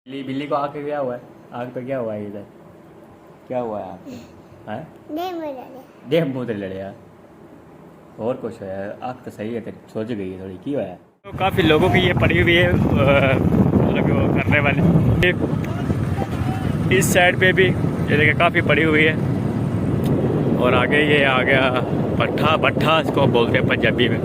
बिल्ली बिल्ली को आग पे क्या हुआ है? आग पे क्या हुआ है इधर? क्या हुआ है आग पे? हैं? देह मुँह तेरे लड़े यार। और कुछ है? आग तो सही है तेरी, सोच गई है थोड़ी, क्यों है? तो काफ़ी लोगों की ये पड़ी हुई है, मतलब वो करने वाले इस साइड पे भी ये देखिए काफ़ी पड़ी हुई है। और आगे ये आ गया भट्ठा, भट्ठा इसको बोलते हैं पंजाबी में।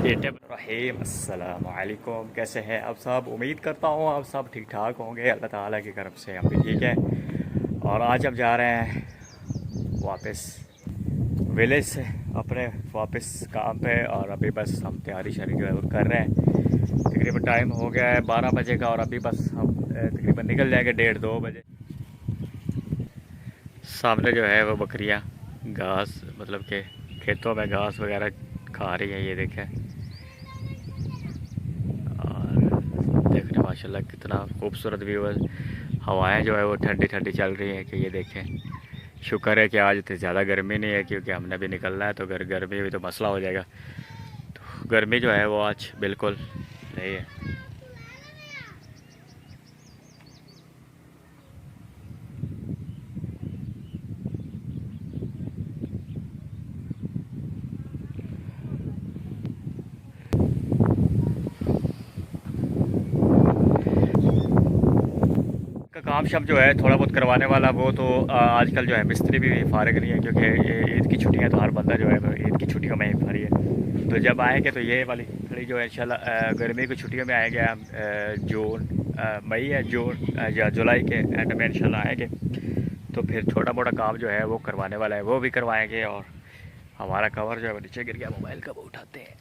रहीम अस्सलाम वालेकुम, कैसे हैं आप सब? उम्मीद करता हूँ आप सब ठीक ठाक होंगे, अल्लाह ताला की तरफ से हम भी ठीक हैं। और आज हम जा रहे हैं वापस विलेज से अपने वापस काम पे। और अभी बस हम तैयारी शरी जो है वो कर रहे हैं। तकरीबन टाइम हो गया है 12 बजे का और अभी बस हम तकरीबन निकल जाएंगे 1:30-2 बजे। सामने जो है वो बकरियां घास, मतलब कि खेतों में घास वगैरह खा रही हैं, ये देखें। और देखने माशाल्लाह कितना खूबसूरत व्यू है। हवाएं जो है वो ठंडी ठंडी चल रही हैं कि ये देखें। शुक्र है कि आज इतनी ज़्यादा गर्मी नहीं है, क्योंकि हमने भी निकलना है तो अगर गर्मी हुई तो मसला हो जाएगा। तो गर्मी जो है वो आज बिल्कुल नहीं है। का काम शाम जो है थोड़ा बहुत करवाने वाला वो तो आजकल जो है मिस्त्री भी फारिग नहीं है, क्योंकि ये ईद की छुट्टियां तो हर बंदा जो है ईद की छुट्टियों में ही फ्री है। तो जब आएंगे तो ये वाली खड़ी जो है इंशाल्लाह गर्मी की छुट्टियों में आएंगे हम। जून मई या जून या जुलाई के एंड में इंशाल्लाह आएंगे। तो फिर छोटा मोटा काम जो है वो करवाने वाला है, वो भी करवाएंगे। और हमारा कवर जो है वो नीचे गिर गया, मोबाइल का वो उठाते हैं।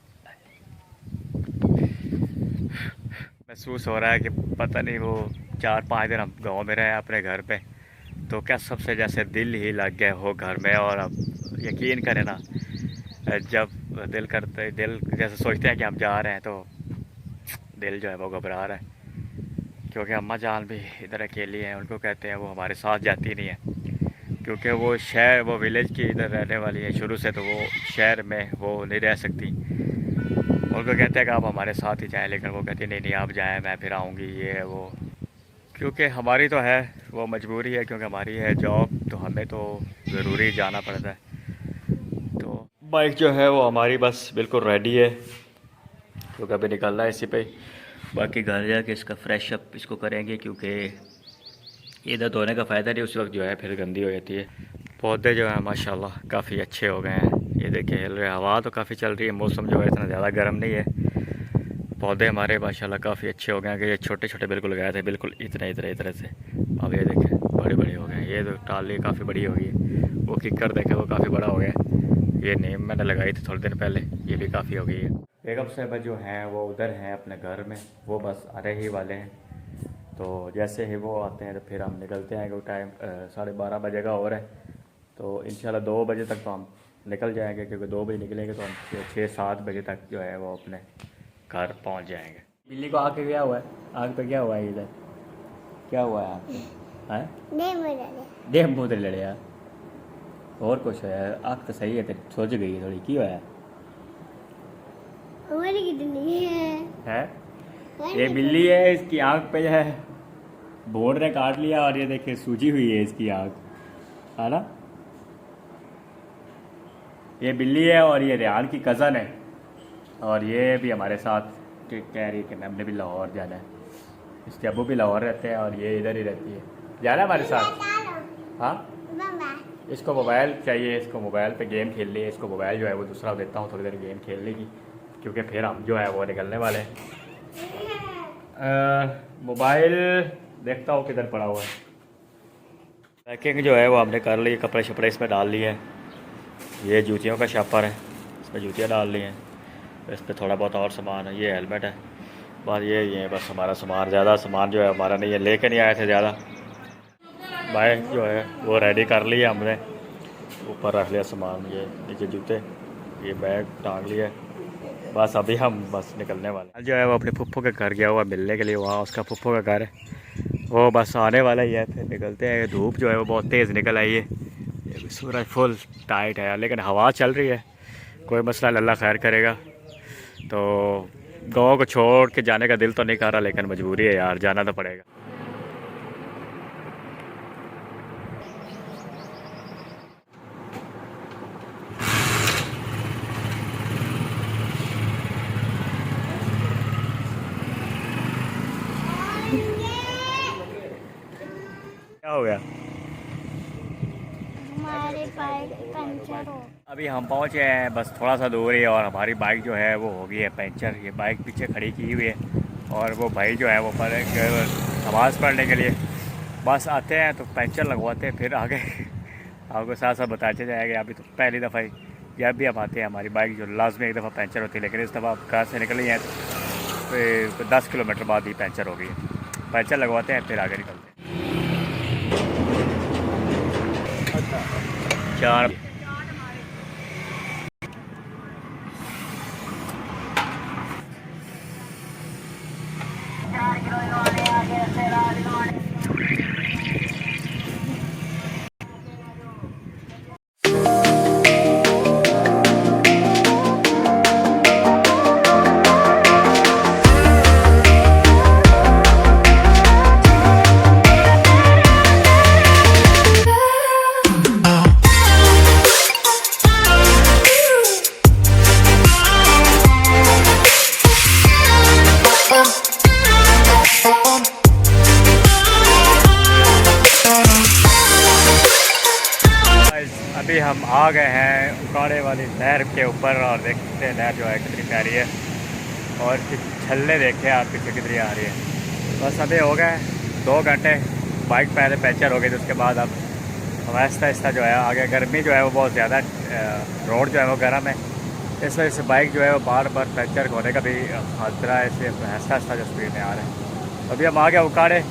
महसूस हो रहा है कि पता नहीं वो 4-5 दिन हम गांव में रहे अपने घर पे, तो क्या सबसे जैसे दिल ही लग गया हो घर में। और अब यकीन करें ना, जब दिल जैसे सोचते हैं कि हम जा रहे हैं तो दिल जो है वो घबरा रहा है। क्योंकि अम्मा जान भी इधर अकेली हैं, उनको कहते हैं वो हमारे साथ जाती नहीं है, क्योंकि वो शहर वो विलेज की इधर रहने वाली है शुरू से, तो वो शहर में वो नहीं रह सकती। उनको कहते हैं कि आप हमारे साथ ही जाएं, लेकिन वो कहती नहीं नहीं आप जाएं, मैं फिर आऊँगी, ये है वो। क्योंकि हमारी तो है वो मजबूरी है, क्योंकि हमारी है जॉब, तो हमें तो ज़रूरी जाना पड़ता है। तो बाइक जो है वो हमारी बस बिल्कुल रेडी है, क्योंकि अभी निकलना है इसी पे। बाकी घर जाके इसका फ्रेश अप इसको करेंगे, क्योंकि इधर धोने का फ़ायदा नहीं, उस वक्त जो है फिर गंदी हो जाती है। पौधे जो हैं माशाल्लाह काफ़ी अच्छे हो गए हैं, ये देखिए हिल रहे। हवा तो काफ़ी चल रही है, मौसम जो है इतना ज़्यादा गर्म नहीं है। पौधे हमारे माशाल्लाह काफ़ी अच्छे हो गए हैं कि ये छोटे छोटे बिल्कुल गए थे, बिल्कुल इतने इतने इतने से, अब ये देखें बड़े बड़े हो गए हैं। ये तो टाली काफ़ी बड़ी हो गई है, वो किक्कर देखे वो काफ़ी बड़ा हो गया है। ये नीम मैंने लगाई थी थोड़े दिन पहले, ये भी काफ़ी हो गई है। बेगम साहब जो हैं वो उधर हैं अपने घर में, वो बस आने ही वाले हैं। तो जैसे ही वो आते हैं तो फिर हम निकलते हैं, क्योंकि टाइम 12:30 बजे का और है। तो इंशाल्लाह 2 बजे तक तो हम निकल जाएंगे, क्योंकि 2 बजे निकलेंगे तो हम 6-7 बजे तक जो है वो अपने घर पहुंच जाएंगे। बिल्ली को आग पे क्या हुआ है? आग पे क्या हुआ है इधर? क्या हुआ है आग पे? हैं? देह मुँह तेरे लड़े यार। और कुछ है? आग तो सही है तेरी, सोच गई है थोड़ी, क्यों है? है? ये बिल्ली है, इसकी आँख पे है भोर ने काट लिया, और ये देखिए सूजी हुई है इसकी आँख, है ना? ये बिल्ली है और ये रेहान की कज़न है। और ये भी हमारे साथ कह रही है कि हमने भी लाहौर जाना है। इसके अबू भी लाहौर रहते हैं और ये इधर ही रहती है। जाना है हमारे साथ? हाँ, इसको मोबाइल चाहिए, इसको मोबाइल पे गेम खेल रही है। इसको मोबाइल जो है वो दूसरा देता हूँ थोड़ी देर गेम खेलने की, क्योंकि फिर हम जो है वो निकलने वाले हैं। मोबाइल देखता हूँ किधर पड़ा हुआ है। पैकिंग जो है वो हमने कर ली, कपड़े शपड़े इसमें डाल लिए हैं। ये जूतियों का शापर है, इसमें जूतियाँ डाल ली हैं। इस पर थोड़ा बहुत और सामान है, ये हेलमेट है। बस ये बस हमारा सामान, ज़्यादा सामान जो है हमारा नहीं है, लेके नहीं आए थे ज़्यादा। बाइक जो है वो रेडी कर लिया हमने, ऊपर रख लिया सामान, ये नीचे जूते, ये बैग टांग लिया। बस अभी हम बस निकलने वाले जो है वो अपने फुफ्फो के घर गया हुआ मिलने के लिए, वहाँ उसका फुफ्फो का घर है, वो बस आने वाला ही है, फिर निकलते हैं। धूप जो है वो बहुत तेज़ निकल आई है, सूरज फुल टाइट है, लेकिन हवा चल रही है, कोई मसला नहीं, अल्लाह खैर करेगा। तो गाँव को छोड़ के जाने का दिल तो नहीं कर रहा, लेकिन मजबूरी है यार, जाना तो पड़ेगा। क्या हो गया? हमारी बाइक पंचर हो। अभी हम पहुंचे हैं, बस थोड़ा सा दूर ही, और हमारी बाइक जो है वो हो गई है पंचर। ये बाइक पीछे खड़ी की हुई है, और वो भाई जो है वो नमाज़ पढ़ने के लिए बस आते हैं तो पंचर लगवाते हैं, फिर आगे आपको साथ साथ बताते जाएंगे। अभी तो पहली दफ़ा ही जब भी हम आते हैं हमारी बाइक जो लाजमी एक दफ़ा पंचर होती है, लेकिन इस दफ़ा आप घर से निकली हैं तो 10 किलोमीटर बाद ही पंचर हो गई है। पंचर लगवाते हैं फिर आगे निकलते हैं। 4 अभी हम आ गए हैं उकाड़े वाली नहर के ऊपर, और देखते हैं नहर जो है कितनी प्यारी है, और छल्ले देखे आप पीछे कितनी आ रही है। बस अभी हो गए 2 घंटे, बाइक पहले पंचर हो गई तो उसके बाद अब हम आहिस्ता आहिस्ता जो है आगे। गर्मी जो है वो बहुत ज़्यादा, रोड जो है वो गर्म है, इस वजह से बाइक जो है वो बार बार पंचर होने का भी खतरा है, इसलिए आहिस्ता आहिस्ता जो स्पीड में आ रहे हैं। अभी हम आ गए उकाड़े,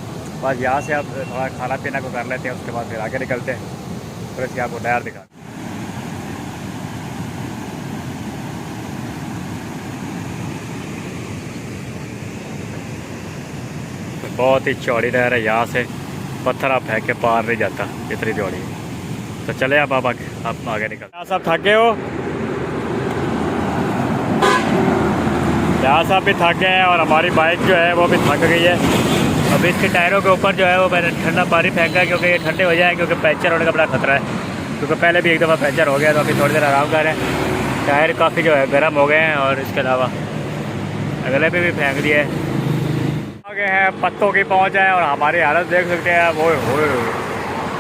बस यहाँ से अब थोड़ा खाना पीना को कर लेते हैं, उसके बाद फिर आगे निकलते हैं, फिर इसकी आपको नहर दिखा। बहुत ही चौड़ी नहर है, यहाँ से पत्थर आप फेंक के पार नहीं जाता, इतनी चौड़ी है। तो चले आप आगे निकल। यहाँ सब थक गए हो? यहाँ सब भी थक गए हैं, और हमारी बाइक जो है वो भी थक गई है। अभी इसके टायरों के ऊपर जो है वो मैंने ठंडा पानी फेंका है, क्योंकि ये ठंडे हो जाए, क्योंकि पंचर होने का बड़ा खतरा है। क्योंकि पहले भी एक दफ़ा पंचर हो गया, तो अभी थोड़ी देर आराम कर रहे हैं। टायर काफ़ी जो है गर्म हो गए हैं, और इसके अलावा अगले पे भी फेंक दिए है। आगे हैं पत्तों की पहुँच है, और हमारी हालत देख सकते हैं। वो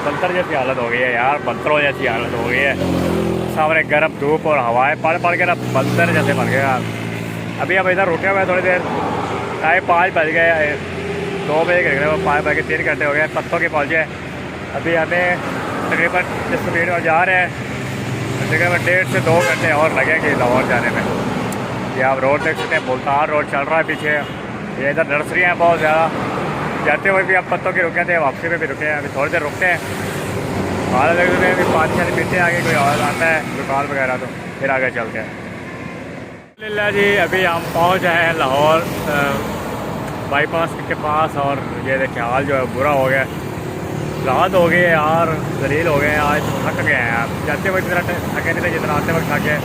बंतर जैसी हालत हो गई है यार, बंतरों जैसी हालत हो गई है। सामने गर्म धूप और हवाएं पड़ पड़ के ना बंतर जैसे बन गया। अभी हम इधर रुके हुए हैं थोड़ी देर, टाइम 5 बज गए, 2 बजे के 5 बज के 3 घंटे हो गए पत्तों के पहुँचे। अभी हमें तकरीबन जिस स्पीड में जा रहे हैं तकरीबन 1.5 से 2 घंटे और लगेंगे लाहौर जाने में। ये आप रोड देख सकते हैं, मुल्तान रोड चल रहा है पीछे। ये इधर नर्सरियाँ हैं बहुत ज़्यादा, जाते हुए भी आप पत्तों के रुके थे, वापसी में भी रुके हैं। अभी थोड़ी देर रुकते हैं, हाल देख सकते हैं, अभी पानी शानी पीते हैं, आगे कोई और आता है दुकान वगैरह तो फिर आगे चलते हैं। अल्हम्दुलिल्लाह जी, अभी हम पहुँच जाए हैं लाहौर बाईपास के पास, और ये देखिए हाल जो है बुरा हो गया, राहत हो गई है यार, जलील हो गए हैं, आज थक गए हैं। आप जाते वक्त इतना थके नहीं थे जितना आते वक्त थके।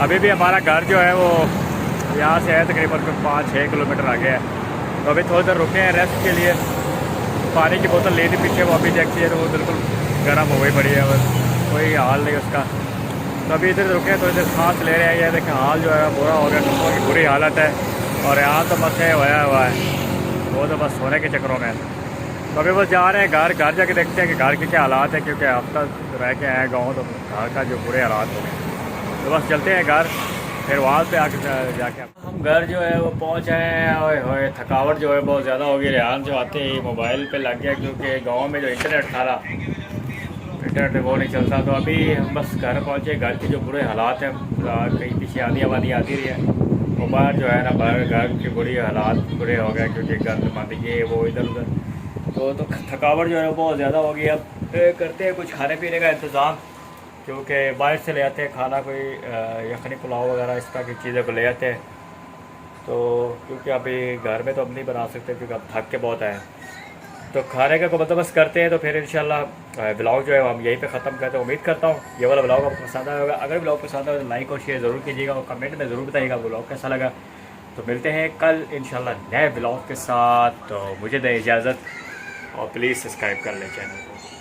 अभी भी हमारा घर जो है वो यहाँ से है तकरीबन 5-6 किलोमीटर आगे है, तो अभी थोड़ी देर रुके हैं रेस्ट के लिए। पानी की बोतल ले ली पीछे, वो अभी देखती है तो वो बिल्कुल गर्म हो गई पड़ी है, बस कोई हाल नहीं उसका। तो अभी इधर रुके थोड़ी देर सांस ले रहे हैं। ये देखें हाल जो है बुरा हो गया, लोगों की बुरी हालत है, और यहाँ तो बस है होया हुआ है, वो तो बस सोने के चक्करों में है। तो अभी बस जा रहे हैं घर जाके देखते हैं कि घर के क्या हालात है, क्योंकि हफ्ता रह के आए गाँव तो घर का जो बुरे हालात हो गए। तो बस चलते हैं घर, फिर वहाँ पे आके जाके हम घर जो है वो पहुँच आए हैं। ओए थकावट जो है बहुत ज़्यादा हो गई। रेहान जो आते ही मोबाइल पे लग गया, क्योंकि गांव में जो इंटरनेट था इंटरनेट वो नहीं चलता। तो अभी हम बस घर पहुँचे। घर के जो बुरे हालात हैं, कहीं पीछे आधी आबादी आती रही है, वो बाहर जो है ना बाहर घर के बुरे हालात बुरे हो गए, क्योंकि गंद मंद ये वो इधर उधर। तो थकावट जो है बहुत ज़्यादा हो गई। अब करते हैं कुछ खाने पीने का इंतज़ाम, क्योंकि बाहर से ले आते हैं खाना, कोई यखनी पुलाव वगैरह इस तरह की चीज़ों को ले आते हैं। तो क्योंकि अभी घर में तो हम नहीं बना सकते, क्योंकि अब थक के बहुत आए। तो खाने का को बंदोबस्त करते हैं, तो फिर इंशाल्लाह ब्लॉग जो है हम यहीं पे ख़त्म करते हैं। उम्मीद करता हूँ ये वाला ब्लॉग आपको पसंद आया होगा। अगर ब्लॉग पसंद आए तो लाइक और शेयर ज़रूर कीजिएगा, और कमेंट में ज़रूर बताइएगा ब्लॉग कैसा लगा। तो मिलते हैं कल इंशाल्लाह नए ब्लॉग के साथ। तो मुझे दें इजाज़त, और प्लीज़ सब्सक्राइब कर लें चैनल को।